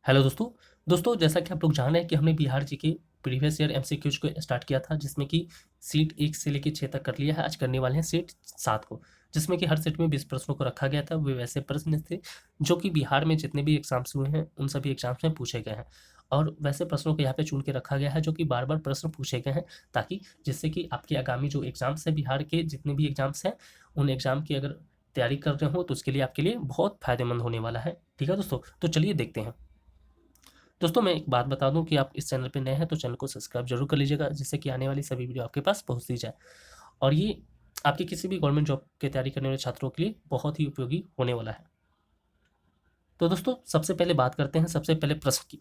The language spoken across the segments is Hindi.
हेलो दोस्तों। जैसा कि आप लोग जान रहे हैं कि हमने बिहार जी के प्रीवियस ईयर एमसीक्यूज को स्टार्ट किया था, जिसमें कि सीट 1 से लेकर 6 तक कर लिया है। आज करने वाले हैं सीट 7 को, जिसमें कि हर सेट में 20 प्रश्नों को रखा गया था। वे वैसे प्रश्न थे जो कि बिहार में जितने भी एग्जाम्स हुए हैं उन सभी एग्जाम्स में पूछे गए हैं, और वैसे प्रश्नों को यहाँ पे चुन के रखा गया है जो कि बार बार प्रश्न पूछे गए हैं, ताकि जिससे कि आपके आगामी जो एग्जाम्स हैं, बिहार के जितने भी एग्जाम्स हैं, उन एग्जाम की अगर तैयारी कर रहे हो तो उसके लिए आपके लिए बहुत फायदेमंद होने वाला है। ठीक है दोस्तों, तो चलिए देखते हैं। दोस्तों, मैं एक बात बता दूं कि आप इस चैनल पे नए हैं तो चैनल को सब्सक्राइब जरूर कर लीजिएगा, जिससे कि आने वाली सभी वीडियो आपके पास पहुंचती जाए, और ये आपके किसी भी गवर्नमेंट जॉब की तैयारी करने वाले छात्रों के लिए बहुत ही उपयोगी होने वाला है। तो दोस्तों, सबसे पहले बात करते हैं सबसे पहले प्रश्न की।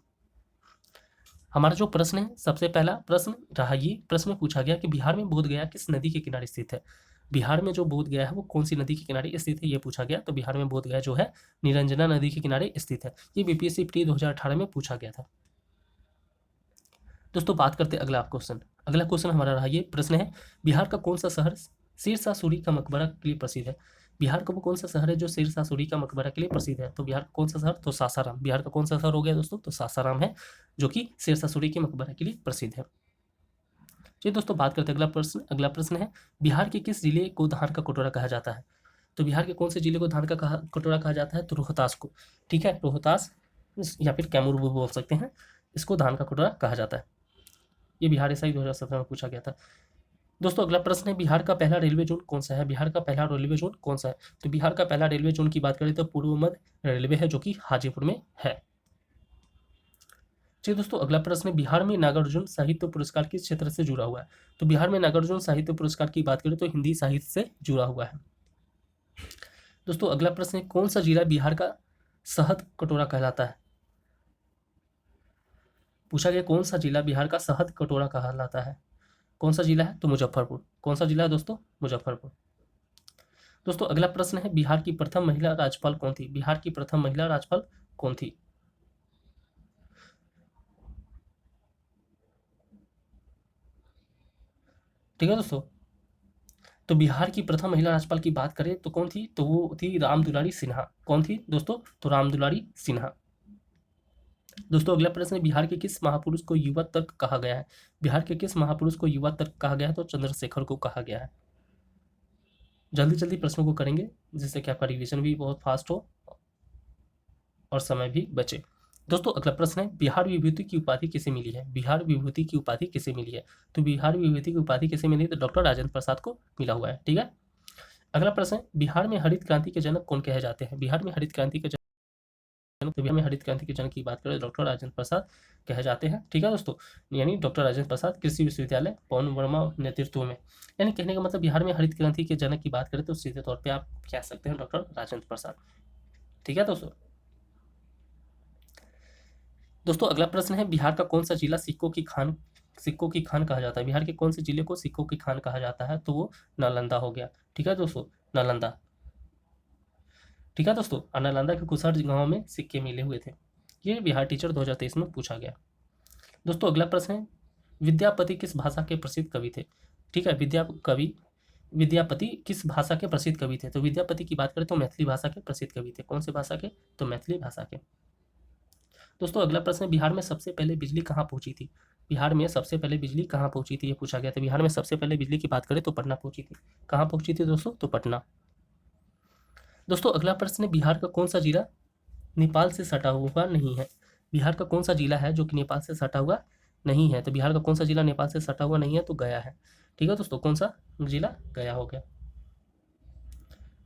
हमारा जो प्रश्न है, सबसे पहला प्रश्न रहा, ये प्रश्न पूछा गया कि बिहार में बोधगया किस नदी के किनारे स्थित है। बिहार में जो बोधगया है वो कौन सी नदी के किनारे स्थित है, ये पूछा गया। तो बिहार में बोधगया जो है निरंजना नदी के किनारे स्थित है। ये बीपीएससी प्री 2018 में पूछा गया था। दोस्तों, बात करते हैं अगला क्वेश्चन। अगला क्वेश्चन हमारा रहा, ये प्रश्न है, बिहार का कौन सा शहर शेरशाह सूरी का मकबरा के लिए प्रसिद्ध है। बिहार का वो कौन सा शहर है जो शेरशाह सूरी का मकबरा के लिए प्रसिद्ध है। तो बिहार का कौन सा शहर, तो सासाराम। बिहार का कौन सा शहर हो गया दोस्तों, तो सासाराम है, जो कि शेरशाह सूरी के मकबरा के लिए प्रसिद्ध है। चलिए दोस्तों, बात करते हैं अगला प्रश्न। अगला प्रश्न है, बिहार के किस जिले को धान का कटोरा कहा जाता है। तो बिहार के कौन से जिले को धान का कटोरा कहा जाता है, तो रोहतास को। ठीक है, रोहतास या फिर कैमूर भी बोल सकते हैं, इसको धान का कटोरा कहा जाता है। ये बिहार एसआई 2017 में पूछा गया था। दोस्तों, अगला प्रश्न है, बिहार का पहला रेलवे जोन कौन सा है। बिहार का पहला रेलवे जोन कौन सा है। तो बिहार का पहला रेलवे जोन की बात करें तो पूर्व मध्य रेलवे है, जो कि हाजीपुर में है। चलिए दोस्तों, अगला प्रश्न है, बिहार में नागार्जुन साहित्य पुरस्कार किस क्षेत्र से जुड़ा हुआ है। तो बिहार में नागार्जुन साहित्य पुरस्कार की बात करें तो हिंदी साहित्य से जुड़ा हुआ है। दोस्तों, अगला प्रश्न है, कौन सा जिला बिहार का शहद कटोरा कहलाता है। पूछा गया कौन सा जिला बिहार का शहद कटोरा कहलाता है। कौन सा जिला है, तो मुजफ्फरपुर। कौन सा जिला है दोस्तों, मुजफ्फरपुर। दोस्तों, अगला प्रश्न है, बिहार की प्रथम महिला राज्यपाल कौन थी। बिहार की प्रथम महिला राज्यपाल कौन थी। ठीक है दोस्तों, तो बिहार की प्रथम महिला राज्यपाल की बात करें तो कौन थी, तो वो थी राम दुलारी सिन्हा। कौन थी दोस्तों, तो राम दुलारी सिन्हा। दोस्तों, अगला प्रश्न है, बिहार के किस महापुरुष को युवा तर्क कहा गया है। बिहार के किस महापुरुष को युवा तर्क कहा गया है, तो चंद्रशेखर को कहा गया है। जल्दी जल्दी प्रश्नों को करेंगे, जिससे कि आपका रिवीजन भी बहुत फास्ट हो और समय भी बचे। दोस्तों, अगला प्रश्न है, बिहार विभूति की उपाधि किसे मिली है। बिहार विभूति की उपाधि किसे मिली है। तो बिहार विभूति की उपाधि किसे मिली है, तो डॉक्टर राजेंद्र प्रसाद को मिला हुआ है। ठीक है, अगला प्रश्न है, बिहार में हरित क्रांति के जनक कौन कहे जाते हैं। बिहार में हरित क्रांति के जनक, तो बिहार में हरित क्रांति के जनक की बात करें तो डॉक्टर राजेंद्र प्रसाद कहे जाते हैं। ठीक है दोस्तों, यानी डॉक्टर राजेंद्र प्रसाद कृषि विश्वविद्यालय पवन वर्मा नेतृत्व में, यानी कहने का मतलब बिहार में हरित क्रांति के जनक की बात करें तो सीधे तौर पर आप कह सकते हैं डॉक्टर राजेंद्र प्रसाद। ठीक है दोस्तों। दोस्तों, अगला प्रश्न है, बिहार का कौन सा जिला सिक्कों की खान कहा जाता है। बिहार के कौन से जिले को सिक्कों की खान कहा जाता है, तो वो नालंदा हो गया। ठीक है दोस्तों, नालंदा। ठीक है दोस्तों, और नालंदा के कुसहर गांव में सिक्के मिले हुए थे। ये बिहार टीचर 2023 में पूछा गया। दोस्तों, अगला प्रश्न है, विद्यापति किस भाषा के प्रसिद्ध कवि थे। ठीक है, विद्यापति किस भाषा के प्रसिद्ध कवि थे। तो विद्यापति की बात करें तो मैथिली भाषा के प्रसिद्ध कवि थे। कौन से भाषा के, तो मैथिली भाषा के। दोस्तों, अगला प्रश्न है, बिहार में सबसे पहले बिजली कहाँ पहुंची थी। बिहार में सबसे पहले बिजली कहाँ पहुंची थी, ये पूछा गया था। बिहार में सबसे पहले बिजली की बात करें तो पटना पहुंची थी। कहाँ पहुंची थी दोस्तों, तो पटना। दोस्तों, अगला प्रश्न है, बिहार का कौन सा जिला नेपाल से सटा हुआ नहीं है। बिहार का कौन सा जिला है जो कि नेपाल से सटा हुआ नहीं है। तो बिहार का कौन सा जिला नेपाल से सटा हुआ नहीं है, तो गया है। ठीक है दोस्तों, कौन सा जिला, गया हो गया।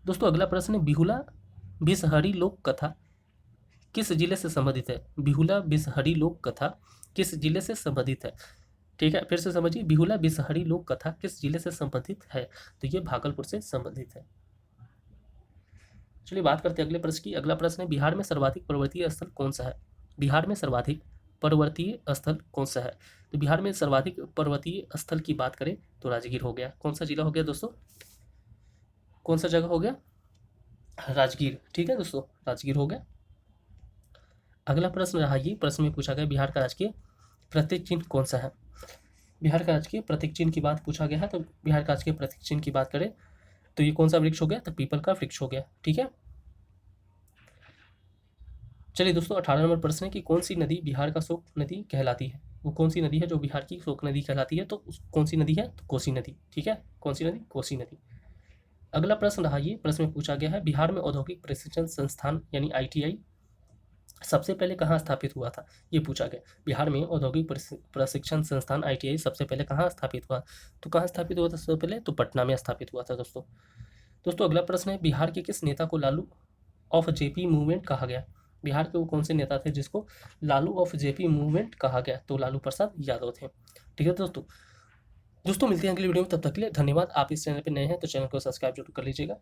दोस्तों, अगला प्रश्न है, बिहुला बिसहरी लोक कथा किस जिले से संबंधित है। बिहुला बिसहरी लोक कथा किस जिले से संबंधित है। ठीक है, फिर से समझिए, बिहुला बिसहरी लोक कथा किस जिले से संबंधित है, तो ये भागलपुर से संबंधित है। चलिए बात करते हैं अगले प्रश्न की। अगला प्रश्न है, बिहार में सर्वाधिक पर्वतीय स्थल कौन सा है। बिहार में सर्वाधिक पर्वतीय स्थल कौन सा है। तो बिहार में सर्वाधिक पर्वतीय स्थल की बात करें तो राजगीर हो गया। कौन सा जिला हो गया दोस्तों, कौन सा जगह हो गया, राजगीर। ठीक है दोस्तों, राजगीर हो गया। अगला प्रश्न रहा, ये प्रश्न में पूछा गया, बिहार का राजकीय प्रतीक चिन्ह कौन सा है। बिहार का राजकीय प्रतीक चिन्ह की बात पूछा गया है, तो बिहार का राजकीय प्रतीक चिन्ह की बात करें तो ये कौन सा वृक्ष हो गया, तो पीपल का वृक्ष हो गया। ठीक है, चलिए दोस्तों, 18 नंबर प्रश्न है कि कौन सी नदी बिहार का शोक नदी कहलाती है। वो कौन सी नदी है जो बिहार की शोक नदी कहलाती है, तो कौन सी नदी है, तो कोसी नदी। ठीक है, कौन सी नदी, कोसी नदी। अगला प्रश्न रहा, ये प्रश्न में पूछा गया है, बिहार में औद्योगिक प्रशिक्षण संस्थान यानी ITI सबसे पहले कहाँ स्थापित हुआ था। ये पूछा गया, बिहार में औद्योगिक प्रशिक्षण संस्थान ITI सबसे पहले कहाँ स्थापित हुआ, तो कहाँ स्थापित हुआ था सबसे पहले, तो पटना में स्थापित हुआ था दोस्तों। दोस्तों अगला प्रश्न है, बिहार के किस नेता को लालू ऑफ JP मूवमेंट कहा गया। बिहार के वो कौन से नेता थे जिसको लालू ऑफ JP मूवमेंट कहा गया, तो लालू प्रसाद यादव थे। ठीक है दोस्तों, मिलते हैं अगली वीडियो में, तब तक के लिए धन्यवाद। आप इस चैनल पर नए हैं तो चैनल को सब्सक्राइब जरूर कर लीजिएगा।